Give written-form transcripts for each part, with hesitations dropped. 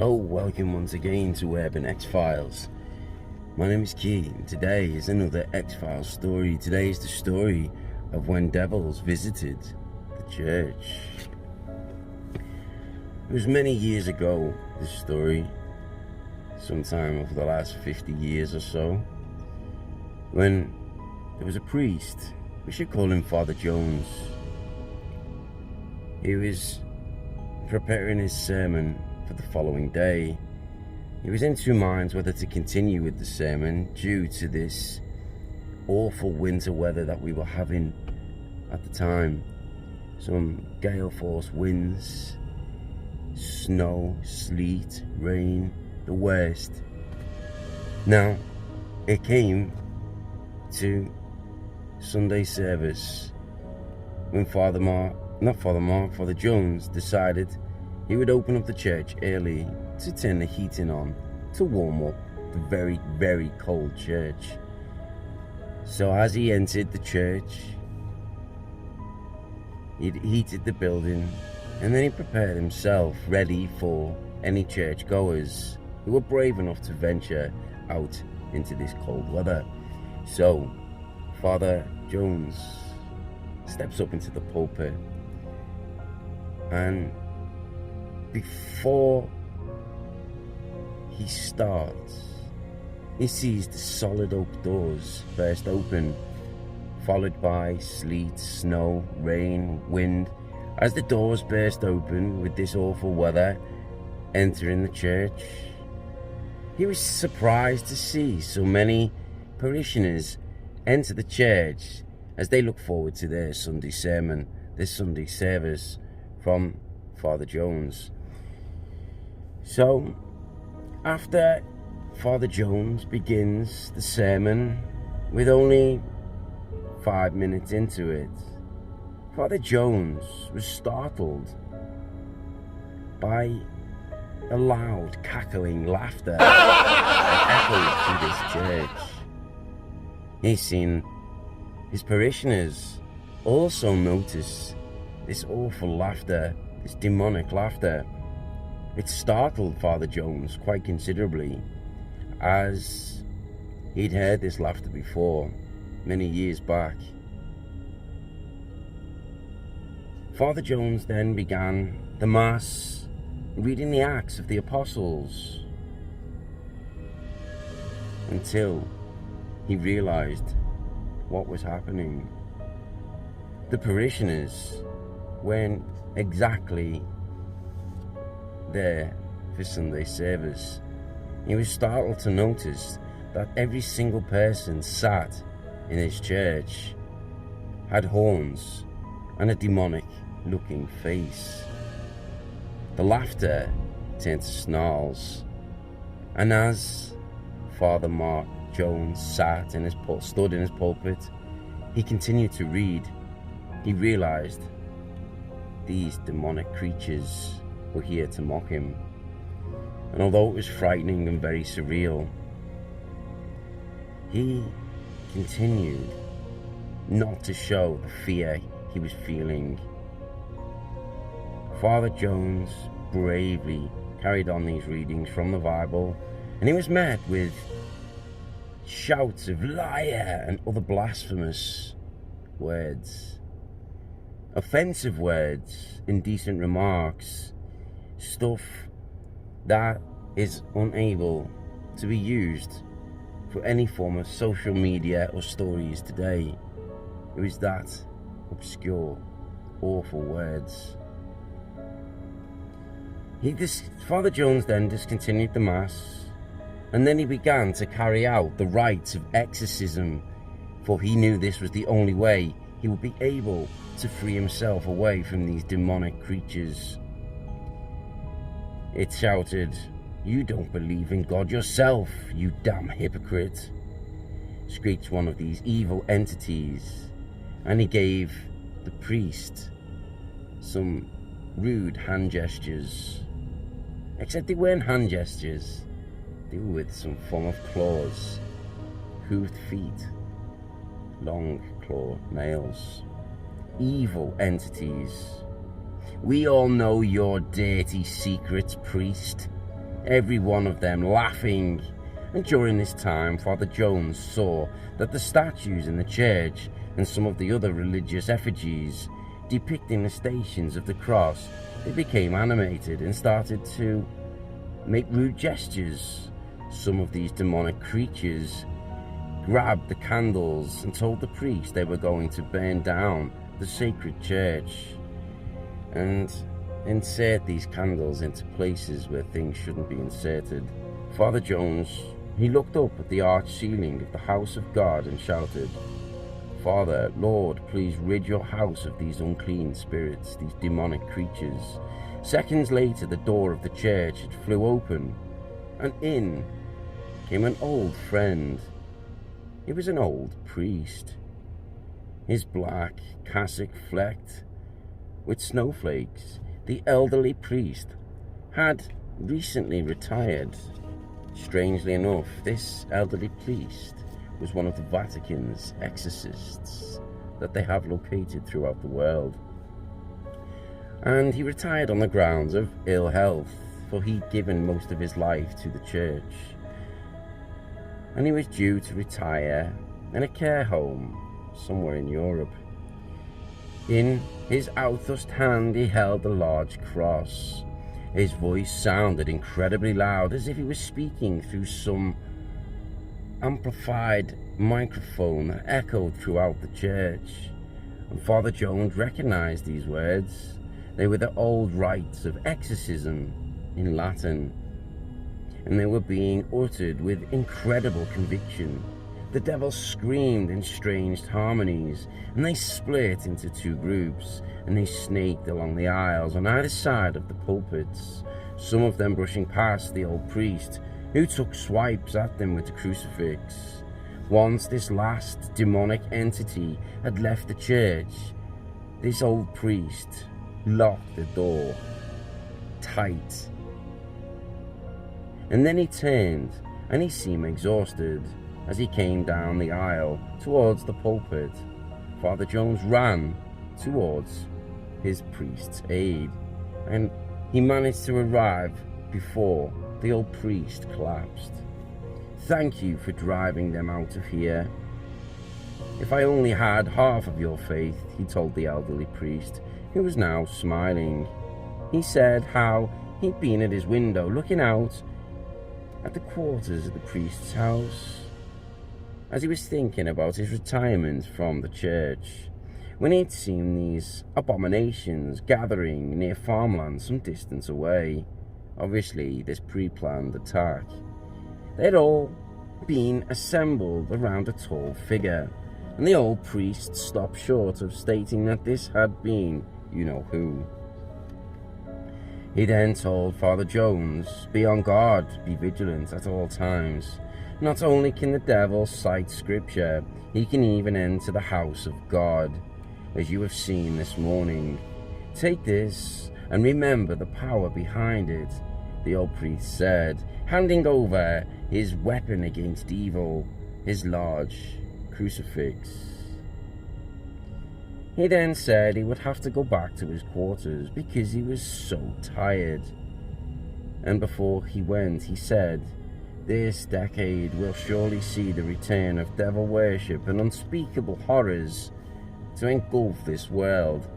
Hello, welcome once again to Urban X-Files. My name is Key, and today is another X-Files story. Today is the story of when devils visited the church. It was many years ago, this story, sometime over the last 50 years or so, when there was a priest. We should call him Father Jones. He was preparing his sermon for the following day. He was in two minds whether to continue with the sermon due to this awful winter weather that we were having at the time. Some gale force winds, snow, sleet, rain, the worst. Now, it came to Sunday service when Father Jones decided he would open up the church early to turn the heating on to warm up the very, very cold church. So as he entered the church, he heated the building, and then he prepared himself ready for any churchgoers who were brave enough to venture out into this cold weather. So Father Jones steps up into the pulpit, and before he starts, he sees the solid oak doors burst open, followed by sleet, snow, rain, wind. As the doors burst open with this awful weather entering the church, he was surprised to see so many parishioners enter the church as they look forward to their Sunday sermon, their Sunday service from Father Jones. So, after Father Jones begins the sermon, with only 5 minutes into it, Father Jones was startled by a loud, cackling laughter that echoed through this church. He's seen his parishioners also notice this awful laughter, this demonic laughter. It startled Father Jones quite considerably, as he'd heard this laughter before, many years back. Father Jones then began the Mass, reading the Acts of the Apostles, until he realized what was happening. The parishioners weren't exactly there for Sunday service. He was startled to notice that every single person sat in his church had horns and a demonic looking face. The laughter turned to snarls, and as Father Mark Jones stood in his pulpit, he continued to read. He realized these demonic creatures were here to mock him. And although it was frightening and very surreal, he continued not to show the fear he was feeling. Father Jones bravely carried on these readings from the Bible, and he was met with shouts of liar and other blasphemous words, offensive words, indecent remarks, stuff that is unable to be used for any form of social media or stories today. It was that obscure, awful words. Father Jones then discontinued the Mass, and then he began to carry out the rites of exorcism, for he knew this was the only way he would be able to free himself away from these demonic creatures. It shouted, "You don't believe in God yourself, you damn hypocrite," screeched one of these evil entities, and he gave the priest some rude hand gestures. Except they weren't hand gestures, they were with some form of claws, hooved feet, long claw nails. Evil entities. "We all know your dirty secrets, priest," every one of them laughing. And during this time, Father Jones saw that the statues in the church and some of the other religious effigies depicting the Stations of the Cross, they became animated and started to make rude gestures. Some of these demonic creatures grabbed the candles and told the priest they were going to burn down the sacred church and insert these candles into places where things shouldn't be inserted. Father Jones, he looked up at the arched ceiling of the house of God and shouted, "Father, Lord, please rid your house of these unclean spirits, these demonic creatures." Seconds later, the door of the church had flew open, and in came an old friend. He was an old priest. His black cassock flecked with snowflakes. The elderly priest had recently retired. Strangely enough, this elderly priest was one of the Vatican's exorcists that they have located throughout the world. And he retired on the grounds of ill health, for he'd given most of his life to the church. And he was due to retire in a care home somewhere in Europe. In his outthrust hand he held a large cross. His voice sounded incredibly loud, as if he was speaking through some amplified microphone that echoed throughout the church. And Father Jones recognized these words. They were the old rites of exorcism in Latin, and they were being uttered with incredible conviction. The devil screamed in strange harmonies, and they split into two groups, and they snaked along the aisles on either side of the pulpits, some of them brushing past the old priest, who took swipes at them with the crucifix. Once this last demonic entity had left the church, this old priest locked the door tight. And then he turned, and he seemed exhausted. As he came down the aisle towards the pulpit, Father Jones ran towards his priest's aid, and he managed to arrive before the old priest collapsed. "Thank you for driving them out of here. If I only had half of your faith," he told the elderly priest, who was now smiling. He said how he'd been at his window looking out at the quarters of the priest's house, as he was thinking about his retirement from the church, when he'd seen these abominations gathering near farmland some distance away. Obviously, this pre-planned attack. They'd all been assembled around a tall figure, and the old priest stopped short of stating that this had been you-know-who. He then told Father Jones, "Be on guard, be vigilant at all times. Not only can the devil cite scripture, he can even enter the house of God, as you have seen this morning. Take this and remember the power behind it," the old priest said, handing over his weapon against evil, his large crucifix. He then said he would have to go back to his quarters because he was so tired. And before he went, he said, "This decade will surely see the return of devil worship and unspeakable horrors to engulf this world."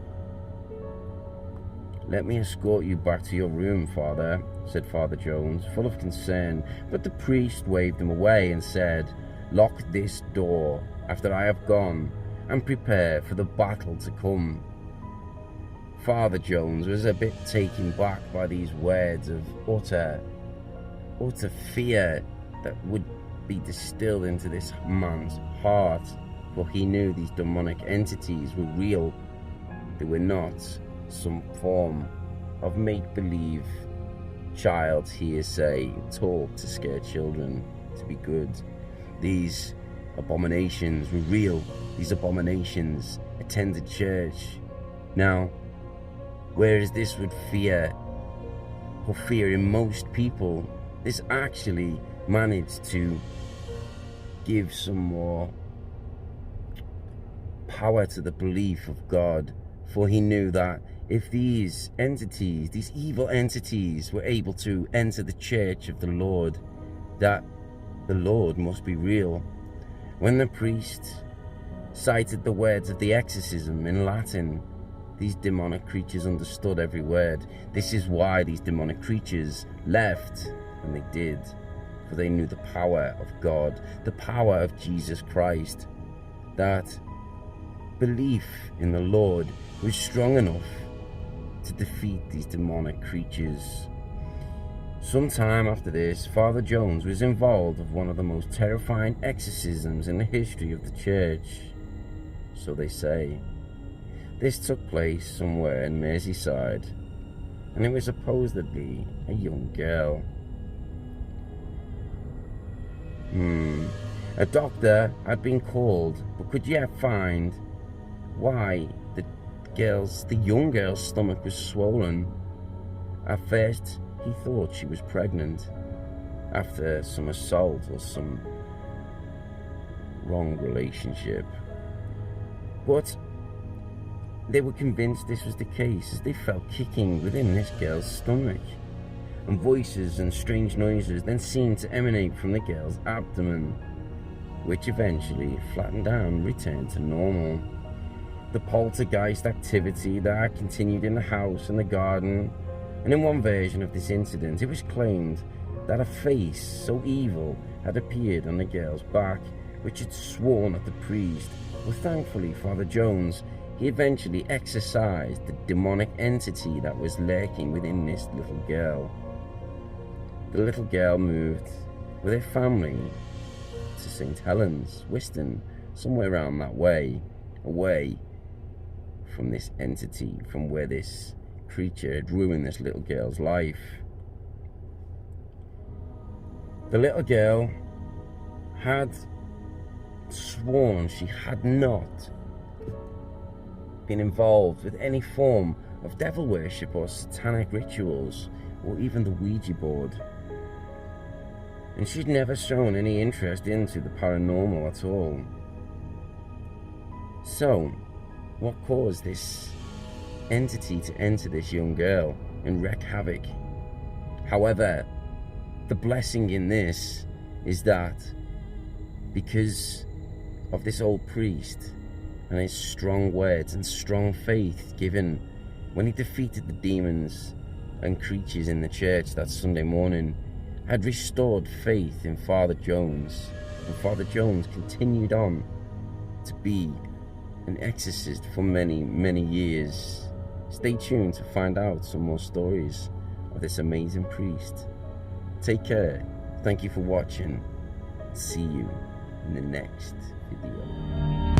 "Let me escort you back to your room, Father," said Father Jones, full of concern, but the priest waved him away and said, "Lock this door after I have gone and prepare for the battle to come." Father Jones was a bit taken back by these words of utter fear that would be distilled into this man's heart, for he knew these demonic entities were real. They were not some form of make-believe child's hearsay talk to scare children to be good. These abominations were real. These abominations attended church. Now, whereas this would fear in most people, this actually managed to give some more power to the belief of God, for he knew that if these entities, these evil entities, were able to enter the church of the Lord, that the Lord must be real. When the priest cited the words of the exorcism in Latin, these demonic creatures understood every word. This is why these demonic creatures left, and they did, for they knew the power of God, the power of Jesus Christ. That belief in the Lord was strong enough to defeat these demonic creatures. Sometime after this, Father Jones was involved with one of the most terrifying exorcisms in the history of the church. So they say. This took place somewhere in Merseyside, and it was supposedly a young girl. A doctor had been called, but could yet find why the young girl's stomach was swollen. At first, he thought she was pregnant after some assault or some wrong relationship. But they were convinced this was the case, as they felt kicking within this girl's stomach, and voices and strange noises then seemed to emanate from the girl's abdomen, which eventually flattened down and returned to normal. The poltergeist activity that continued in the house and the garden, and in one version of this incident, it was claimed that a face so evil had appeared on the girl's back, which had sworn at the priest. Well, thankfully, Father Jones, he eventually exorcised the demonic entity that was lurking within this little girl. The little girl moved with her family to St. Helens, Wiston, somewhere around that way, away from this entity, from where this creature had ruined this little girl's life. The little girl had sworn she had not been involved with any form of devil worship or satanic rituals, or even the Ouija board. And she'd never shown any interest into the paranormal at all. So, what caused this entity to enter this young girl and wreak havoc? However, the blessing in this is that because of this old priest and his strong words and strong faith given when he defeated the demons and creatures in the church that Sunday morning, had restored faith in Father Jones, and Father Jones continued on to be an exorcist for many, many years. Stay tuned to find out some more stories of this amazing priest. Take care. Thank you for watching. See you in the next video.